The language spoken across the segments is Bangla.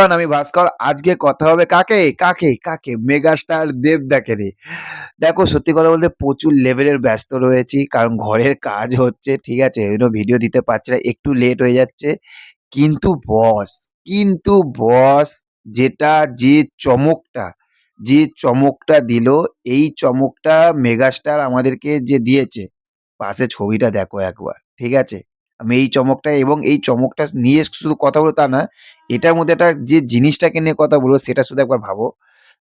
এভরিওয়ান, আমি ভাস্কর। আজকে কথা হবে কাকে মেগাস্টার দেবদাকে নিয়ে। দেখো, সত্যি কথা বলতে প্রচুর লেভেলের ব্যস্ত রয়েছি, কারণ ঘরের কাজ হচ্ছে, ঠিক আছে, ওই জন্য ভিডিও দিতে পারছি না, একটু লেট হয়ে যাচ্ছে। কিন্তু বস কিন্তু বস যেটা যে চমকটা যে চমকটা দিল, এই চমকটা মেগাস্টার আমাদেরকে যে দিয়েছে, পাশে ছবিটা দেখো একবার, ঠিক আছে। আমি এই চমকটা এবং এই চমকটা নিয়ে শুধু কথা বলবো তা না, এটার মধ্যে একটা যে জিনিসটাকে নিয়ে কথা বলবো সেটা শুধু একবার ভাবো।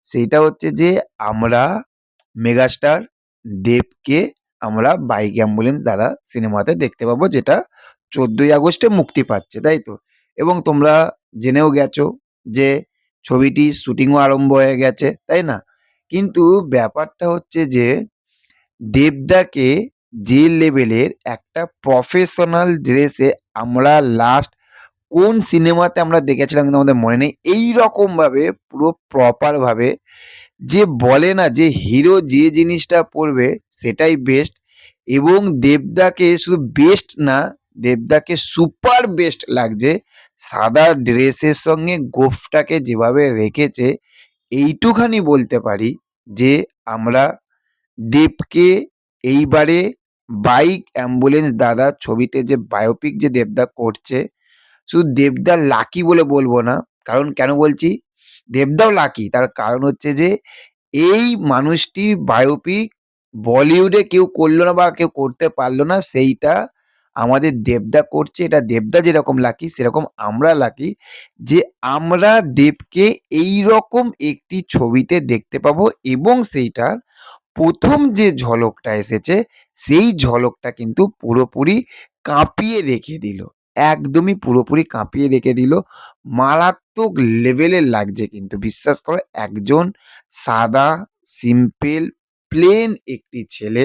সেইটা হচ্ছে যে আমরা মেগাস্টার দেবকে আমরা বাইক অ্যাম্বুলেন্স দাদা সিনেমাতে দেখতে পাবো, যেটা 14ই আগস্টে মুক্তি পাচ্ছে, তাই তো। এবং তোমরা জেনেও গেছো যে ছবিটি শুটিংও আরম্ভ হয়ে গেছে, তাই না। কিন্তু ব্যাপারটা হচ্ছে যে দেবদাকে যে লেভেলের একটা প্রফেশনাল ড্রেসে আমরা লাস্ট কোন সিনেমাতে আমরা দেখেছিলাম কিন্তু আমাদের মনে নেই, এই রকম ভাবে পুরো প্রপার ভাবে, যে বলে না যে হিরো যে জিনিসটা পরবে সেটাই বেস্ট। এবং দেবদাকে শুধু বেস্ট না, দেবদাকে সুপার বেস্ট লাগছে। সাদা ড্রেসের সঙ্গে গোফটাকে যেভাবে রেখেছে, এইটুখানি বলতে পারি যে আমরা দেবকে এইবারে বাইক অ্যাম্বুলেন্স দাদা ছবিতে যে বায়োপিক যে দেবদা করছে, শুধু দেবদা লাকি বলে বলবো না। কারণ কেন বলছি দেবদাও লাকি, তার কারণ হচ্ছে যে এই মানুষটির বায়োপিক বলিউডে কেউ করলো না বা কেউ করতে পারলো না, সেইটা আমাদের দেবদা করছে। এটা দেবদা যেরকম লাকি, সেরকম আমরা লাকি যে আমরা দেবকে এই রকম একটি ছবিতে দেখতে পাবো। এবং সেইটার প্রথম যে ঝলকটা এসেছে, সেই ঝলকটা কিন্তু পুরোপুরি কাঁপিয়ে রেখে দিল। একদমই পুরোপুরি কাঁপিয়ে রেখে দিল। মারাত্মক লেভেলের লাগছে কিন্তু, বিশ্বাস করো। একজন সাদা, সিম্পল, প্লেন একটি ছেলে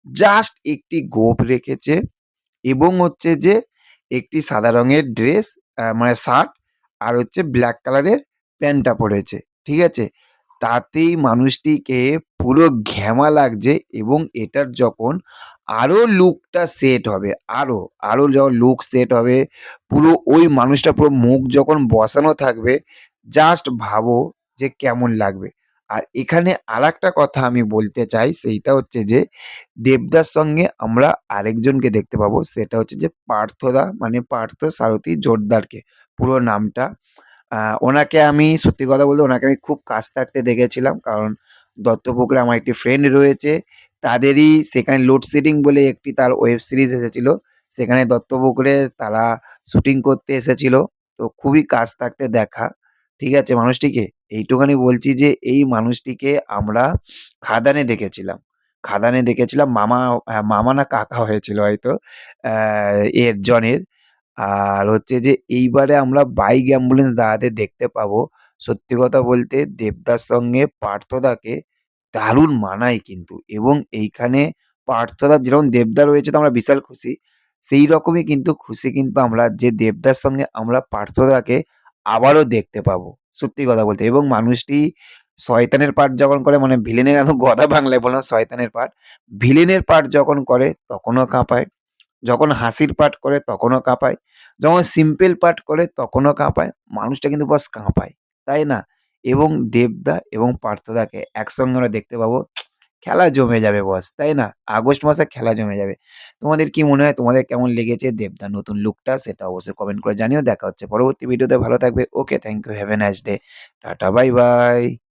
জাস্ট একটি গোঁফ রেখেছে এবং হচ্ছে যে একটি সাদা রঙের ড্রেস, মানে শার্ট, আর হচ্ছে ব্ল্যাক কালারের প্যান্টটা পরেছে, ঠিক আছে। তাতেই মানুষটিকে পুরো ঘ্যামা লাগছে। এবং এটার যখন আরো লুকটা সেট হবে, আরো যখন লুক সেট হবে, পুরো ওই মানুষটা পুরো মুখ যখন বসানো থাকবে, জাস্ট ভাবো যে কেমন লাগবে। আর এখানে আরেকটা কথা আমি বলতে চাই, সেইটা হচ্ছে যে দেবদার সঙ্গে আমরা আরেকজনকে দেখতে পাবো, সেটা হচ্ছে যে পার্থদা, মানে পার্থ সারথী জোরদারকে, পুরো নামটা। ওনাকে আমি সত্যি কথা বলতে ওনাকে আমি খুব কাছ থাকতে দেখেছিলাম, কারণ দত্তপুকুরে আমার একটি ফ্রেন্ড রয়েছে, তাদেরই সেখানে লোডশেডিং বলে একটি তার ওয়েব সিরিজ এসেছিল, সেখানে দত্তপুকুরে তারা শুটিং করতে এসেছিল। তো খুবই কাছ থাকতে দেখা, ঠিক আছে মানুষটিকে। এইটুখানি বলছি যে এই মানুষটিকে আমরা খাদানে দেখেছিলাম, মামা, হ্যাঁ, মামা না কাকা হয়েছিল হয়তো এর জনের। আর হচ্ছে যে এইবারে আমরা বাইক অ্যাম্বুলেন্স দাদাদের দেখতে পাবো। সত্যি কথা বলতে দেবদার সঙ্গে পার্থদাকে দারুণ মানায় কিন্তু। এবং এইখানে পার্থদা যেরকম দেবদা রয়েছে তো আমরা বিশাল খুশি, সেই রকমই কিন্তু খুশি কিন্তু আমরা যে দেবদার সঙ্গে আমরা পার্থদাকে আবারও দেখতে পাবো, সত্যি কথা বলতে। এবং মানুষটি শয়তানের পার্ট যখন করে, মানে ভিলেনের, এত গদা বাংলায় বললাম, শয়তানের পার্ট, ভিলেনের পার্ট যখন করে তখনও কাঁপায়, যখন হাসির পাঠ করে তখনও কাঁপায়, যখন সিম্পল পাঠ করে তখনও কাঁপায়। মানুষটা কিন্তু বস কাঁপায়, তাই না? এবং দেবদা এবং পার্থদাকে একসঙ্গে আমরা দেখতে পাবো, খেলা জমে যাবে বস, তাই না? আগস্ট মাসে খেলা জমে যাবে। তোমাদের কি মনে হয়, তোমাদের কেমন লেগেছে দেবদার নতুন লুকটা, সেটা অবশ্যই কমেন্ট করে জানিও। দেখা হচ্ছে পরবর্তী ভিডিওতে। ভালো থাকবে। Okay, thank you, have a nice day. Ta-ta, bye by.